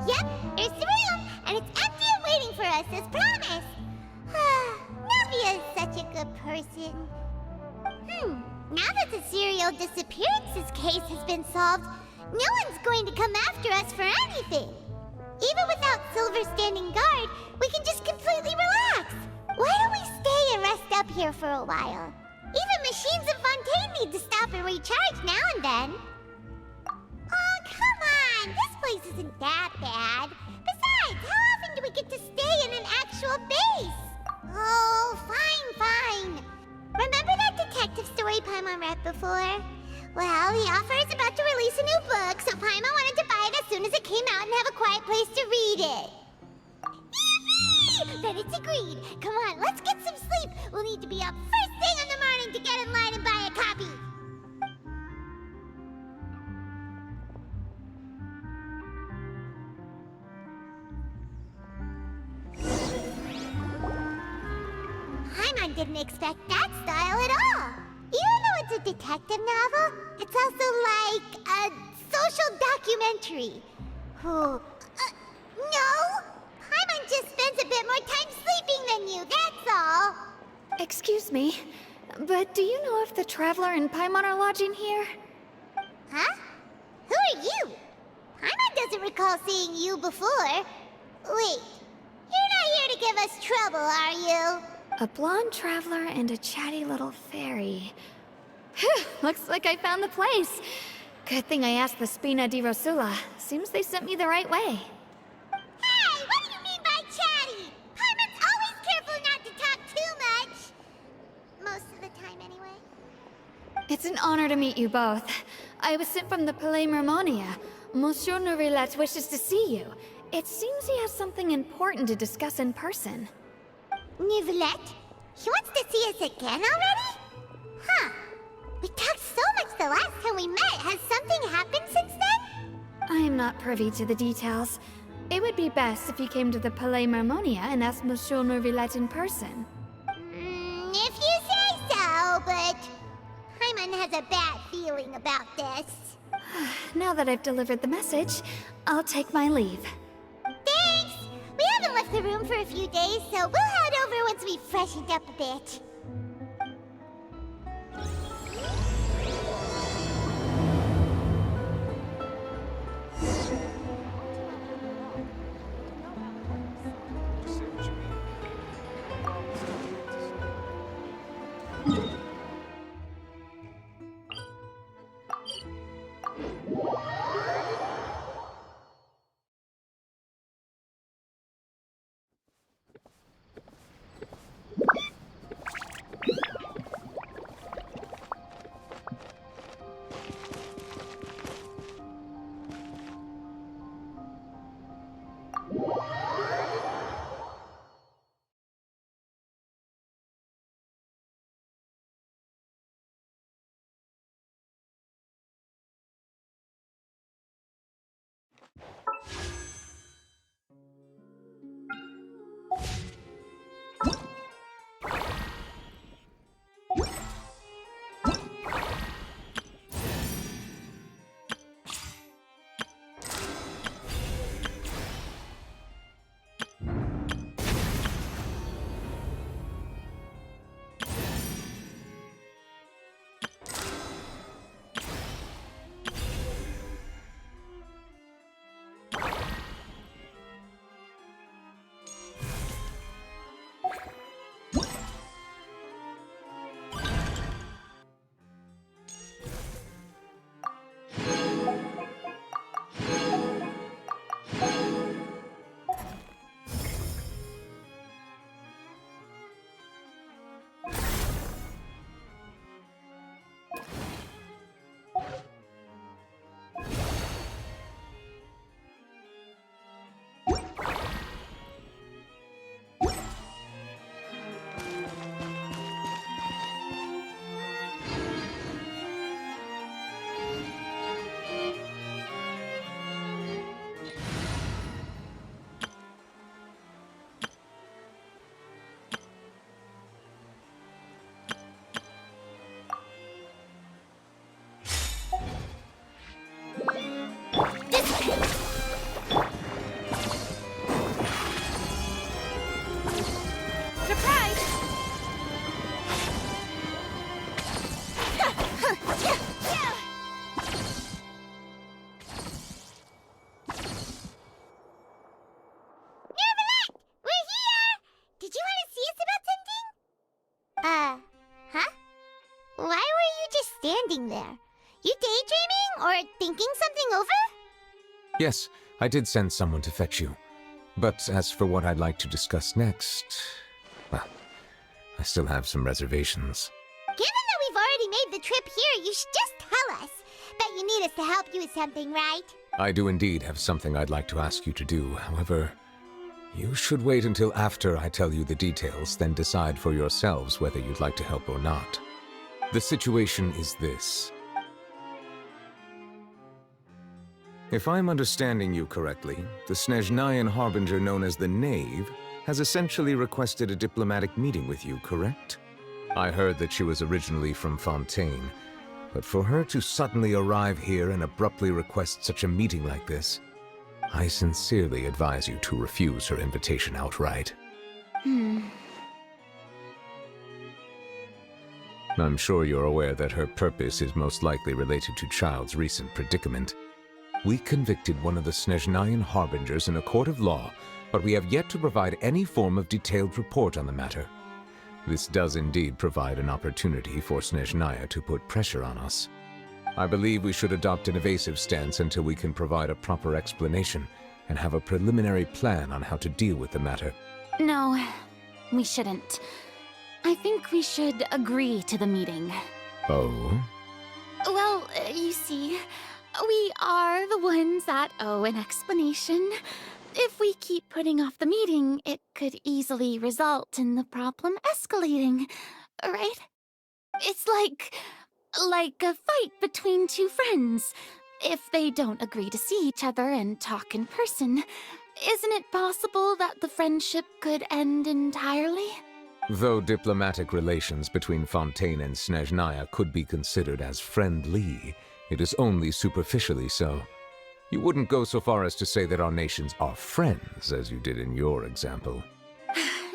Yep, here's the room, and it's empty and waiting for us as promised. Novia is such a good person. Now that the serial disappearances case has been solved, no one's going to come after us for anything. Even without Silver standing guard, we can just completely relax. Why don't we stay and rest up here for a while? Even machines in Fontaine need to stop and recharge now and then. Oh, come on! This place isn't that bad. Besides, how often do we get to stay in an actual base? Oh, fine. Remember that detective story Paimon read before? Well, the author is about to release a new book, so Paimon wanted to buy it as soon as it came out and have a quiet place to read it. Yippee! Then it's agreed. Come on, let's get some sleep. We'll need to be up first thing in the morning to get in line and buy a copy. Paimon didn't expect that style at all. Even though it's a detective novel, it's also like a social documentary. No! Paimon just spends a bit more time sleeping than you, that's all. Excuse me, but do you know if the Traveler and Paimon are lodging here? Huh? Who are you? Paimon doesn't recall seeing you before. Wait, you're not here to give us trouble, are you? A blonde traveler and a chatty little fairy. Phew, looks like I found the place. Good thing I asked the Spina di Rosula. Seems they sent me the right way. Hey, what do you mean by chatty? Paimon's always careful not to talk too much. Most of the time, anyway. It's an honor to meet you both. I was sent from the Palais Mermonia. Monsieur Neuvillette wishes to see you. It seems he has something important to discuss in person. Neuvillette? He wants to see us again already? Huh. We talked so much the last time we met. Has something happened since then? I am not privy to the details. It would be best if you came to the Palais Mermonia and asked Monsieur Neuvillette in person. If you say so, but Paimon has a bad feeling about this. Now that I've delivered the message, I'll take my leave. Thanks! We haven't left the room for a few days, so we'll head over once we've freshened up a bit. standing there. You daydreaming or thinking something over? Yes, I did send someone to fetch you. But as for what I'd like to discuss next, well, I still have some reservations. Given that we've already made the trip here, you should just tell us. Bet you need us to help you with something, right? I do indeed have something I'd like to ask you to do. However, you should wait until after I tell you the details, then decide for yourselves whether you'd like to help or not. The situation is this. If I'm understanding you correctly, the Snezhnayan Harbinger known as the Knave has essentially requested a diplomatic meeting with you, correct? I heard that she was originally from Fontaine, but for her to suddenly arrive here and abruptly request such a meeting like this, I sincerely advise you to refuse her invitation outright. I'm sure you're aware that her purpose is most likely related to Child's recent predicament. We convicted one of the Snezhnayan Harbingers in a court of law, but we have yet to provide any form of detailed report on the matter. This does indeed provide an opportunity for Snezhnaya to put pressure on us. I believe we should adopt an evasive stance until we can provide a proper explanation and have a preliminary plan on how to deal with the matter. No, we shouldn't. I think we should agree to the meeting. Oh? Well, you see, we are the ones that owe an explanation. If we keep putting off the meeting, it could easily result in the problem escalating, right? It's like a fight between two friends. If they don't agree to see each other and talk in person, isn't it possible that the friendship could end entirely? Though diplomatic relations between Fontaine and Snezhnaya could be considered as friendly, it is only superficially so. You wouldn't go so far as to say that our nations are friends, as you did in your example.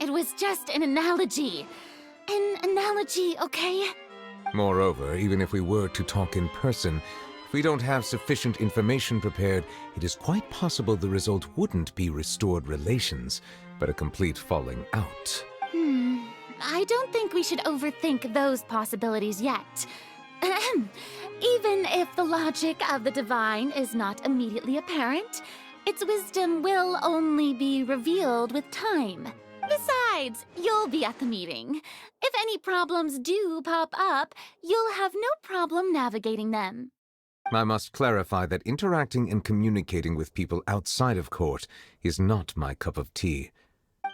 It was just an analogy. An analogy, okay? Moreover, even if we were to talk in person, if we don't have sufficient information prepared, it is quite possible the result wouldn't be restored relations, but a complete falling out. I don't think we should overthink those possibilities yet. Even if the logic of the divine is not immediately apparent, its wisdom will only be revealed with time. Besides, you'll be at the meeting. If any problems do pop up, you'll have no problem navigating them. I must clarify that interacting and communicating with people outside of court is not my cup of tea.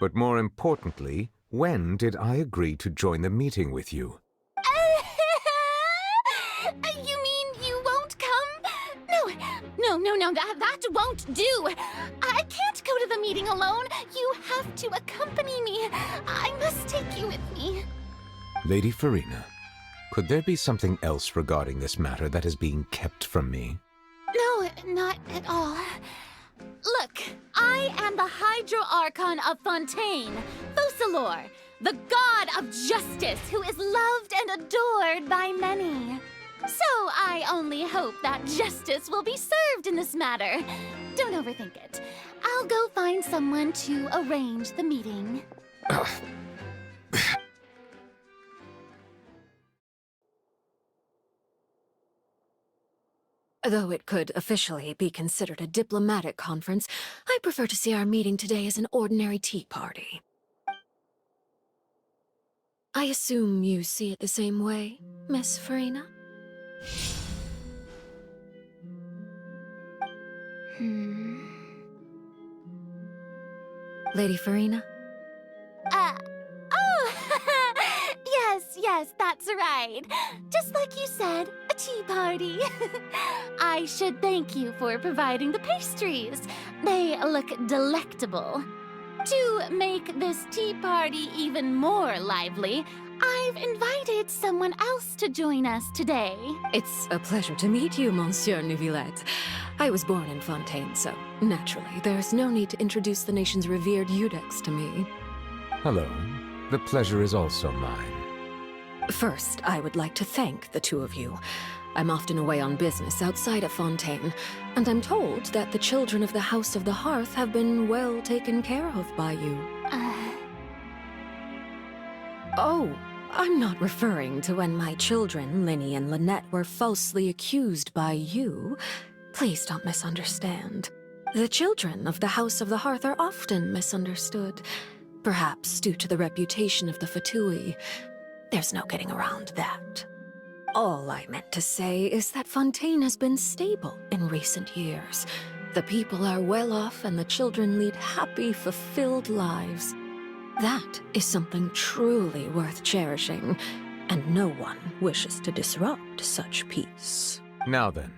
But more importantly, when did I agree to join the meeting with you? You mean you won't come? No, that won't do. I can't go to the meeting alone. You have to accompany me. I must take you with me. Lady Furina, could there be something else regarding this matter that is being kept from me? No, not at all. Look, I am the Hydro-Archon of Fontaine, Focalors, the god of justice who is loved and adored by many. So I only hope that justice will be served in this matter. Don't overthink it. I'll go find someone to arrange the meeting. Though it could officially be considered a diplomatic conference, I prefer to see our meeting today as an ordinary tea party. I assume you see it the same way, Miss Furina? Lady Furina? Yes, that's right. Just like you said, a tea party. I should thank you for providing the pastries. They look delectable. To make this tea party even more lively, I've invited someone else to join us today. It's a pleasure to meet you, Monsieur Neuvillette. I was born in Fontaine, so naturally, there's no need to introduce the nation's revered Iudex to me. Hello. The pleasure is also mine. First, I would like to thank the two of you. I'm often away on business outside of Fontaine, and I'm told that the children of the House of the Hearth have been well taken care of by you. Oh, I'm not referring to when my children, Linny and Lynette, were falsely accused by you. Please don't misunderstand. The children of the House of the Hearth are often misunderstood, perhaps due to the reputation of the Fatui. There's no getting around that. All I meant to say is that Fontaine has been stable in recent years. The people are well off and the children lead happy, fulfilled lives. That is something truly worth cherishing, and no one wishes to disrupt such peace. Now then,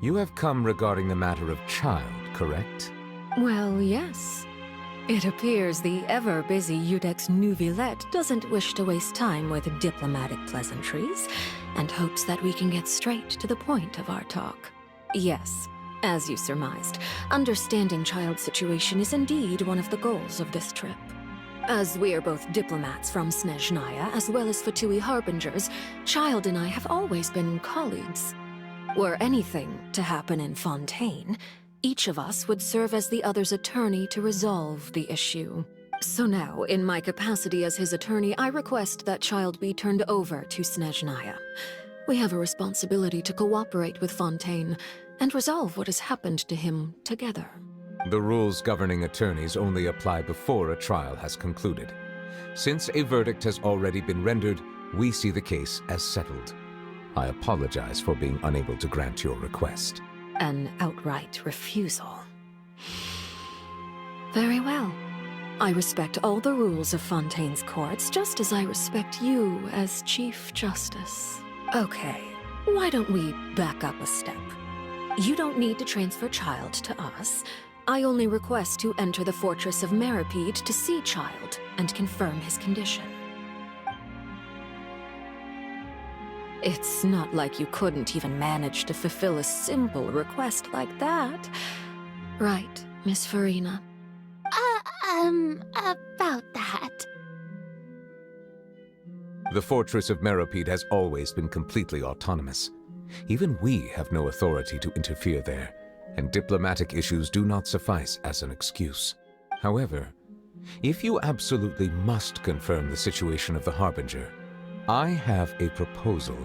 you have come regarding the matter of child, correct? Well, yes. It appears the ever-busy Iudex Neuvillette doesn't wish to waste time with diplomatic pleasantries, and hopes that we can get straight to the point of our talk. Yes, as you surmised, understanding Child's situation is indeed one of the goals of this trip. As we are both diplomats from Snezhnaya as well as Fatui Harbingers, Child and I have always been colleagues. Were anything to happen in Fontaine, each of us would serve as the other's attorney to resolve the issue. So now, in my capacity as his attorney, I request that Child be turned over to Snezhnaya. We have a responsibility to cooperate with Fontaine and resolve what has happened to him together. The rules governing attorneys only apply before a trial has concluded. Since a verdict has already been rendered, we see the case as settled. I apologize for being unable to grant your request. An outright refusal. Very well. I respect all the rules of Fontaine's courts, just as I respect you as Chief Justice. Okay, why don't we back up a step? You don't need to transfer Child to us. I only request to enter the Fortress of Meripede to see Child and confirm his condition. It's not like you couldn't even manage to fulfill a simple request like that. Right, Miss Farina? About that. The Fortress of Meripede has always been completely autonomous. Even we have no authority to interfere there, and diplomatic issues do not suffice as an excuse. However, if you absolutely must confirm the situation of the Harbinger, I have a proposal.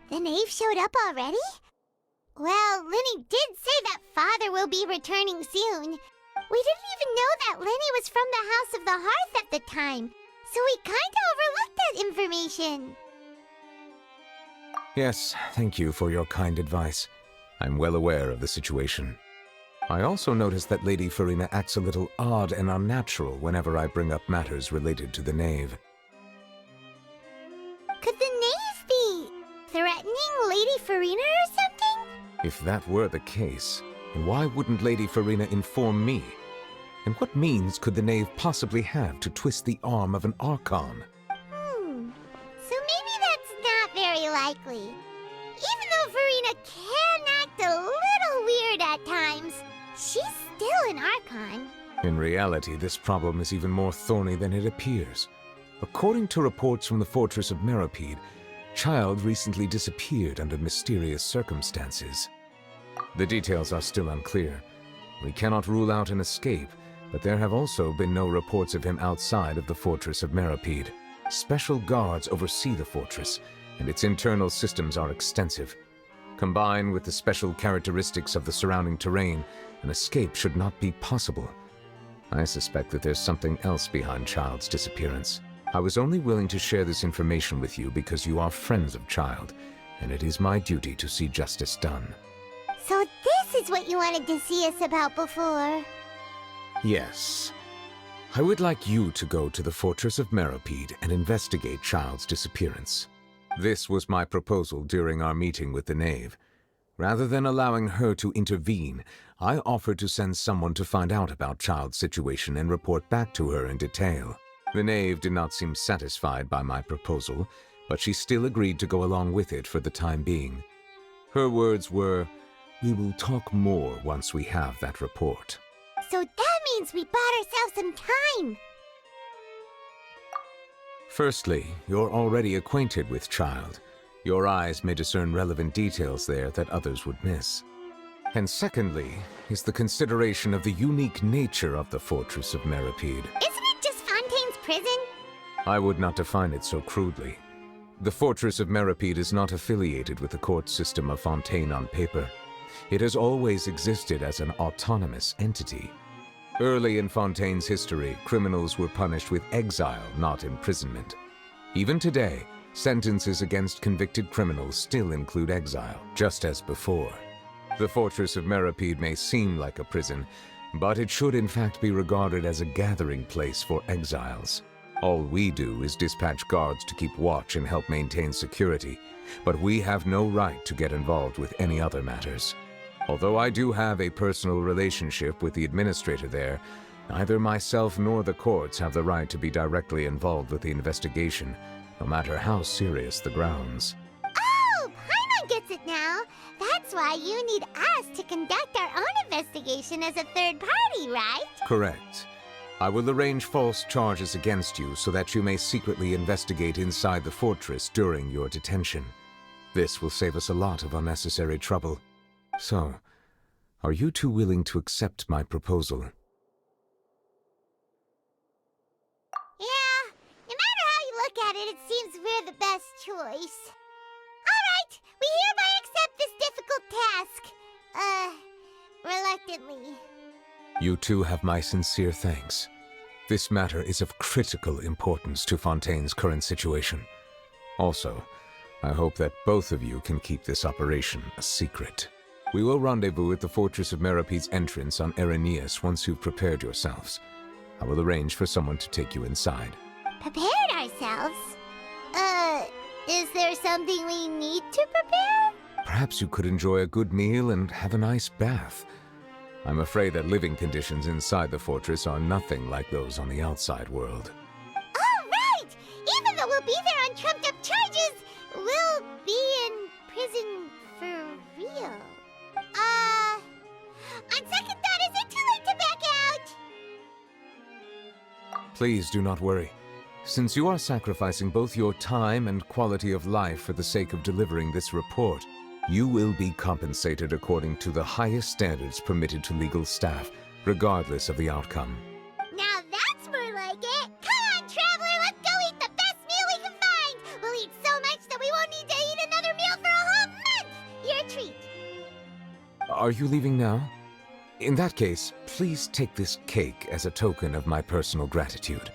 The knave showed up already? Well, Linny did say that Father will be returning soon. We didn't even know that Linny was from the House of the Hearth at the time, so we kinda overlooked that information. Yes, thank you for your kind advice. I'm well aware of the situation. I also noticed that Lady Farina acts a little odd and unnatural whenever I bring up matters related to the knave. Could the knave be threatening Lady Farina or something? If that were the case, then why wouldn't Lady Farina inform me? And what means could the knave possibly have to twist the arm of an Archon? So maybe that's not very likely. Even though Farina can act a little weird at times, she's still an Archon. In reality, this problem is even more thorny than it appears. According to reports from the Fortress of Meripede, Child recently disappeared under mysterious circumstances. The details are still unclear. We cannot rule out an escape, but there have also been no reports of him outside of the Fortress of Meripede. Special guards oversee the fortress, and its internal systems are extensive. Combined with the special characteristics of the surrounding terrain, an escape should not be possible. I suspect that there's something else behind Child's disappearance. I was only willing to share this information with you because you are friends of Child, and it is my duty to see justice done. So this is what you wanted to see us about before. Yes. I would like you to go to the Fortress of Meripede and investigate Child's disappearance. This was my proposal during our meeting with the knave. Rather than allowing her to intervene, I offered to send someone to find out about Child's situation and report back to her in detail. The knave did not seem satisfied by my proposal, but she still agreed to go along with it for the time being. Her words were, "We will talk more once we have that report." So that means we bought ourselves some time. Firstly, you're already acquainted with Child. Your eyes may discern relevant details there that others would miss. And secondly, is the consideration of the unique nature of the Fortress of Meripede. Isn't it prison? I would not define it so crudely. The Fortress of Meripede is not affiliated with the court system of Fontaine on paper. It has always existed as an autonomous entity. Early in Fontaine's history, criminals were punished with exile, not imprisonment. Even today, sentences against convicted criminals still include exile, just as before. The Fortress of Meripede may seem like a prison, but it should in fact be regarded as a gathering place for exiles. All we do is dispatch guards to keep watch and help maintain security, but we have no right to get involved with any other matters. Although I do have a personal relationship with the administrator there, neither myself nor the courts have the right to be directly involved with the investigation, no matter how serious the grounds. Oh, Paimon gets it now. That's why you need us to conduct our own investigation as a third party, right? Correct. I will arrange false charges against you so that you may secretly investigate inside the fortress during your detention. This will save us a lot of unnecessary trouble. So, are you two willing to accept my proposal? Yeah, no matter how you look at it, it seems we're the best choice. Alright, we hereby accept this difficult task. Reluctantly. You two have my sincere thanks. This matter is of critical importance to Fontaine's current situation. Also, I hope that both of you can keep this operation a secret. We will rendezvous at the Fortress of Meripede's entrance on Erineus once you've prepared yourselves. I will arrange for someone to take you inside. Prepared ourselves? Is there something we need to prepare? Perhaps you could enjoy a good meal and have a nice bath. I'm afraid that living conditions inside the fortress are nothing like those on the outside world. Oh, right! Even though we'll be there on trumped-up charges, we'll be in prison for real. On second thought, is it too late to back out? Please do not worry. Since you are sacrificing both your time and quality of life for the sake of delivering this report, you will be compensated according to the highest standards permitted to legal staff, regardless of the outcome. Now that's more like it! Come on, Traveler, let's go eat the best meal we can find! We'll eat so much that we won't need to eat another meal for a whole month! Your treat. Are you leaving now? In that case, please take this cake as a token of my personal gratitude.